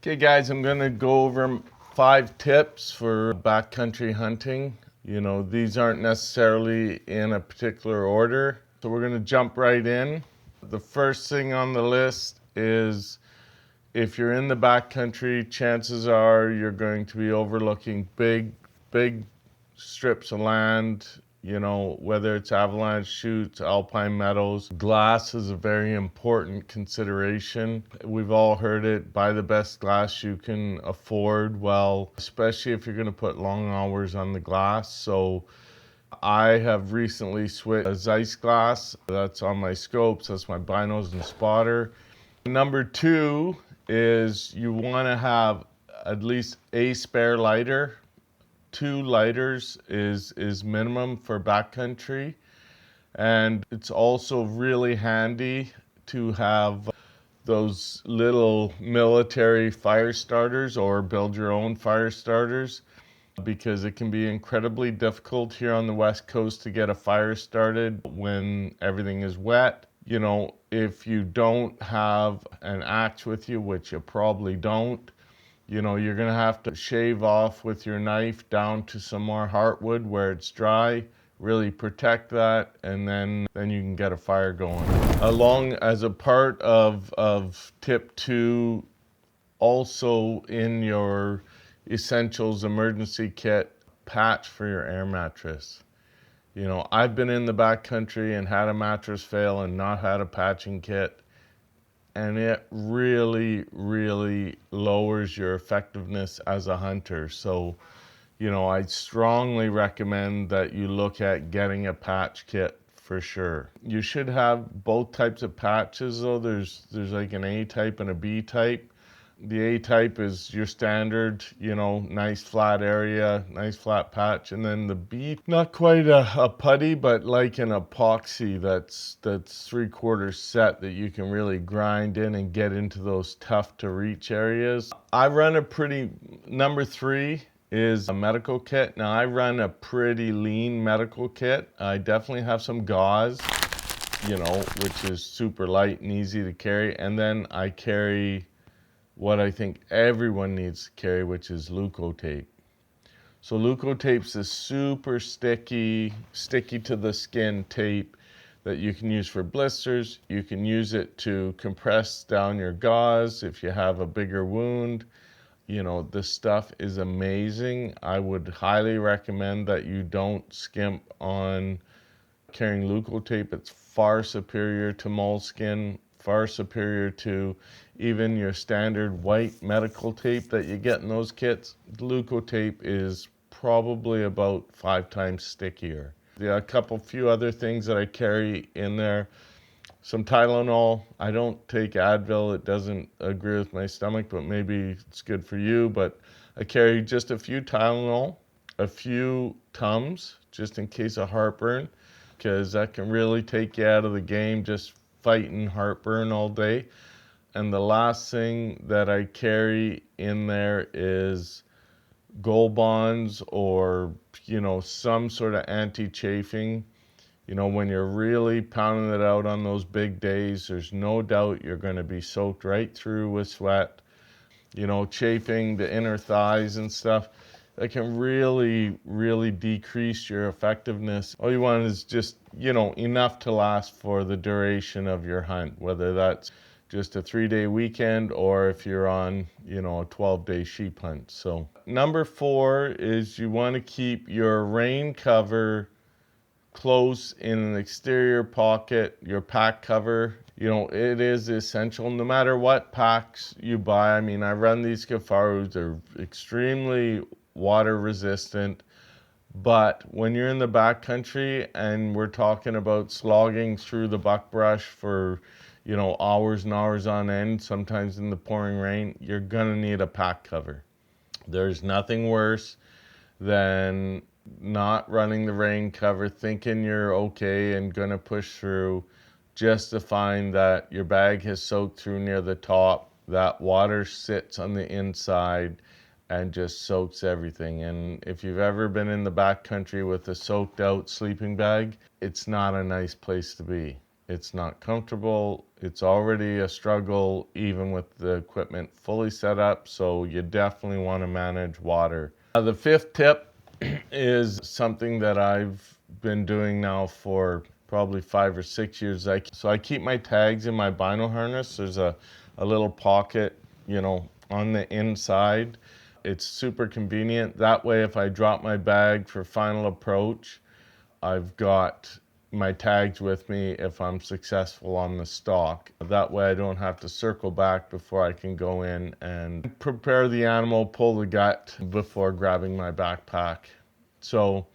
Okay guys, I'm gonna go over 5 tips for backcountry hunting. These aren't necessarily in a particular order. So we're gonna jump right in. The first thing on the list is if you're in the backcountry, chances are you're going to be overlooking big strips of land, whether it's avalanche chutes, alpine meadows. Glass is a very important consideration. We've all heard it, buy the best glass you can afford. Well, especially if you're going to put long hours on the glass. So I have recently switched to Zeiss glass. That's on my scopes, that's my binos and spotter. Number 2 is you want to have at least a spare lighter. 2 lighters is minimum for backcountry, and it's also really handy to have those little military fire starters or build your own fire starters, because it can be incredibly difficult here on the West Coast to get a fire started when everything is wet. If you don't have an axe with you, which you probably don't, you're gonna have to shave off with your knife down to some more heartwood where it's dry, really protect that, and then you can get a fire going. Along as a part of tip 2, also in your essentials emergency kit, patch for your air mattress. I've been in the backcountry and had a mattress fail and not had a patching kit, and it really lowers your effectiveness as a hunter. So, I strongly recommend that you look at getting a patch kit for sure. You should have both types of patches though. There's like an A type and a B type. The A type is your standard, nice flat area, nice flat patch. And then the B, not quite a putty, but like an epoxy that's 3/4 set that you can really grind in and get into those tough to reach areas. I run number 3 is a medical kit. Now I run a pretty lean medical kit. I definitely have some gauze, which is super light and easy to carry. And then I carry what I think everyone needs to carry, which is Leukotape. So Leukotape's a super sticky to the skin tape that you can use for blisters. You can use it to compress down your gauze if you have a bigger wound. This stuff is amazing. I would highly recommend that you don't skimp on carrying Leukotape. It's far superior to moleskin, far superior to even your standard white medical tape that you get in those kits. Leukotape is probably about 5 times stickier. There are a few other things that I carry in there. Some Tylenol. I don't take Advil. It doesn't agree with my stomach, but maybe it's good for you. But I carry just a few Tylenol, a few Tums, just in case of heartburn, because that can really take you out of the game just fighting heartburn all day. And the last thing that I carry in there is Gold Bonds or, some sort of anti-chafing. When you're really pounding it out on those big days, there's no doubt you're going to be soaked right through with sweat. Chafing the inner thighs and stuff, that can really decrease your effectiveness. All you want is just, enough to last for the duration of your hunt, whether that's just a 3-day weekend or if you're on, a 12-day sheep hunt. So number 4 is you want to keep your rain cover close in an exterior pocket, your pack cover. It is essential no matter what packs you buy. I mean, I run these Kifarus, they're extremely water resistant, but when you're in the backcountry and we're talking about slogging through the buckbrush for, hours and hours on end, sometimes in the pouring rain, you're gonna need a pack cover. There's nothing worse than not running the rain cover, thinking you're okay and gonna push through, just to find that your bag has soaked through near the top, that water sits on the inside and just soaks everything. And if you've ever been in the backcountry with a soaked out sleeping bag, it's not a nice place to be. It's not comfortable. It's already a struggle even with the equipment fully set up, so you definitely want to manage water. The fifth tip is something that I've been doing now for probably 5 or 6 years. So I keep my tags in my bino harness. There's a little pocket, on the inside. It's super convenient. That way, if I drop my bag for final approach, I've got my tags with me if I'm successful on the stalk. That way I don't have to circle back before I can go in and prepare the animal, pull the gut before grabbing my backpack. So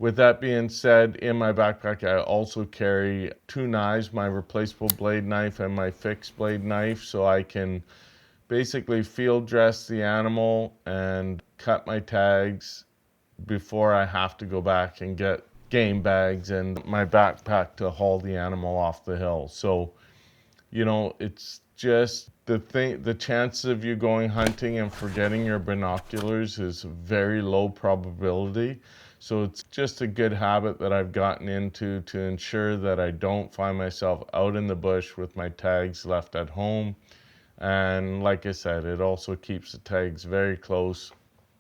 with that being said, in my backpack I also carry 2 knives, my replaceable blade knife and my fixed blade knife, so I can basically field dress the animal and cut my tags before I have to go back and get game bags and my backpack to haul the animal off the hill. So, it's just the chances of you going hunting and forgetting your binoculars is very low probability. So it's just a good habit that I've gotten into to ensure that I don't find myself out in the bush with my tags left at home. And like I said, it also keeps the tags very close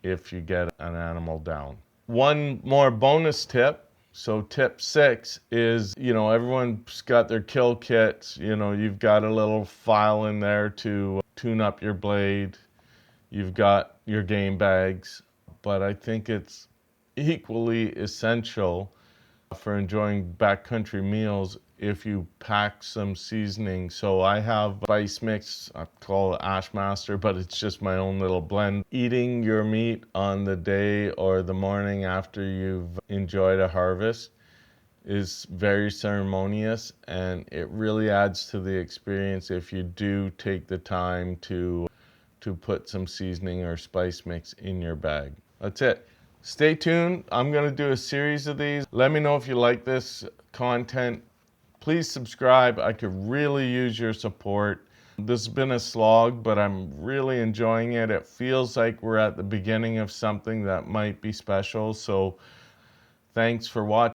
if you get an animal down. One more bonus tip. So tip 6 is, everyone's got their kill kits. You've got a little file in there to tune up your blade. You've got your game bags. But I think it's equally essential for enjoying backcountry meals if you pack some seasoning. So I have spice mix, I call it Ashmaster, but it's just my own little blend. Eating your meat on the day or the morning after you've enjoyed a harvest is very ceremonious, and it really adds to the experience if you do take the time to put some seasoning or spice mix in your bag. That's it. Stay tuned. I'm going to do a series of these. Let me know if you like this content. Please subscribe. I could really use your support. This has been a slog, but I'm really enjoying it. It feels like we're at the beginning of something that might be special. So thanks for watching.